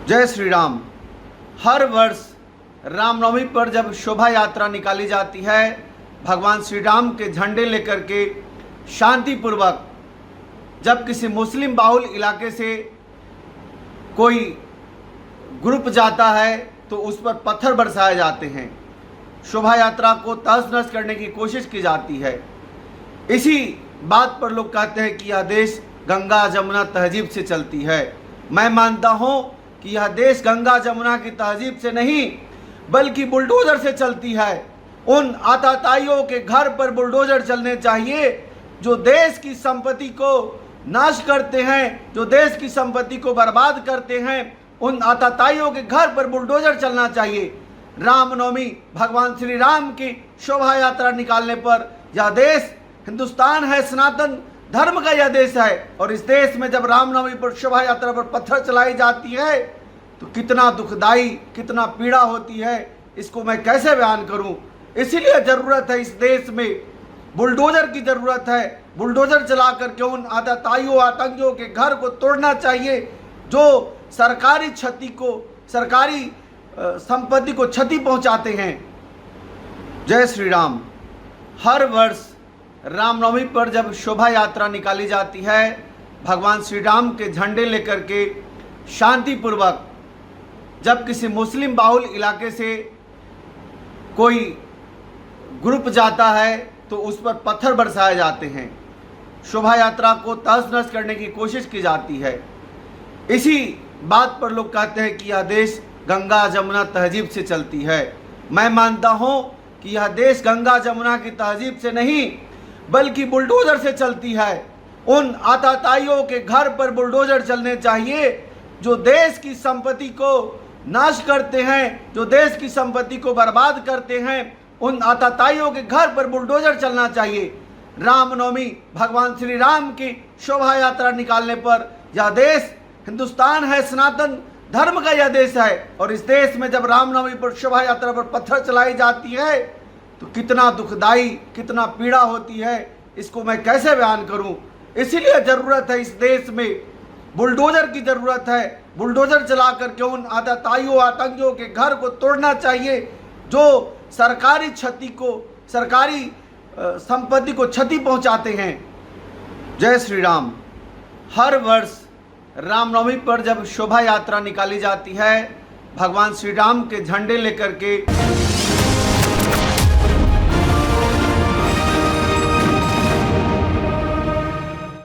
जय श्री राम। हर वर्ष रामनवमी पर जब शोभा यात्रा निकाली जाती है, भगवान श्री राम के झंडे लेकर के शांतिपूर्वक जब किसी मुस्लिम बाहुल इलाके से कोई ग्रुप जाता है तो उस पर पत्थर बरसाए जाते हैं। शोभा यात्रा को तहस नहस करने की कोशिश की जाती है। इसी बात पर लोग कहते हैं कि यह देश गंगा जमुना तहजीब से चलती है। मैं मानता हूं कि यह देश गंगा जमुना की तहजीब से नहीं बल्कि बुलडोजर से चलती है। उन आताताइयों के घर पर बुलडोजर चलने चाहिए जो देश की संपत्ति को नाश करते हैं, जो देश की संपत्ति को बर्बाद करते हैं। उन आताताइयों के घर पर बुलडोजर चलना चाहिए। रामनवमी भगवान श्री राम की शोभा यात्रा निकालने पर यह देश हिंदुस्तान है, सनातन धर्म का यह देश है, और इस देश में जब रामनवमी पर शोभा यात्रा पर पत्थर चलाई जाती है तो कितना दुखदाई, कितना पीड़ा होती है, इसको मैं कैसे बयान करूं। इसीलिए जरूरत है, इस देश में बुलडोजर की जरूरत है। बुलडोजर चला करके उन आतताइयों, आतंकियों के घर को तोड़ना चाहिए जो सरकारी क्षति को, सरकारी संपत्ति को क्षति पहुंचाते हैं। जय श्री राम। हर वर्ष रामनवमी पर जब शोभा यात्रा निकाली जाती है, भगवान श्री राम के झंडे लेकर के शांतिपूर्वक जब किसी मुस्लिम बाहुल इलाके से कोई ग्रुप जाता है तो उस पर पत्थर बरसाए जाते हैं। शोभा यात्रा को तहस नहस करने की कोशिश की जाती है। इसी बात पर लोग कहते हैं कि यह देश गंगा जमुना तहजीब से चलती है। मैं मानता हूं कि यह देश गंगा जमुना की तहजीब से नहीं बल्कि बुलडोजर से चलती है। उन आताताइयों के घर पर बुलडोजर चलने चाहिए जो देश की संपत्ति को नाश करते हैं, जो देश की संपत्ति को बर्बाद करते हैं। उन आताताइयों के घर पर बुलडोजर चलना चाहिए। रामनवमी भगवान श्री राम की शोभा यात्रा निकालने पर यह देश हिंदुस्तान है, सनातन धर्म का यह देश है, और इस देश में जब रामनवमी पर शोभा यात्रा पर पत्थर चलाई जाती है तो कितना दुखदाई, कितना पीड़ा होती है, इसको मैं कैसे बयान करूं। इसीलिए जरूरत है, इस देश में बुलडोजर की जरूरत है। बुलडोजर चला करके उन आतताइयों, आतंकियों के घर को तोड़ना चाहिए जो सरकारी क्षति को, सरकारी संपत्ति को क्षति पहुंचाते हैं। जय श्री राम। हर वर्ष रामनवमी पर जब शोभा यात्रा निकाली जाती है, भगवान श्री राम के झंडे लेकर के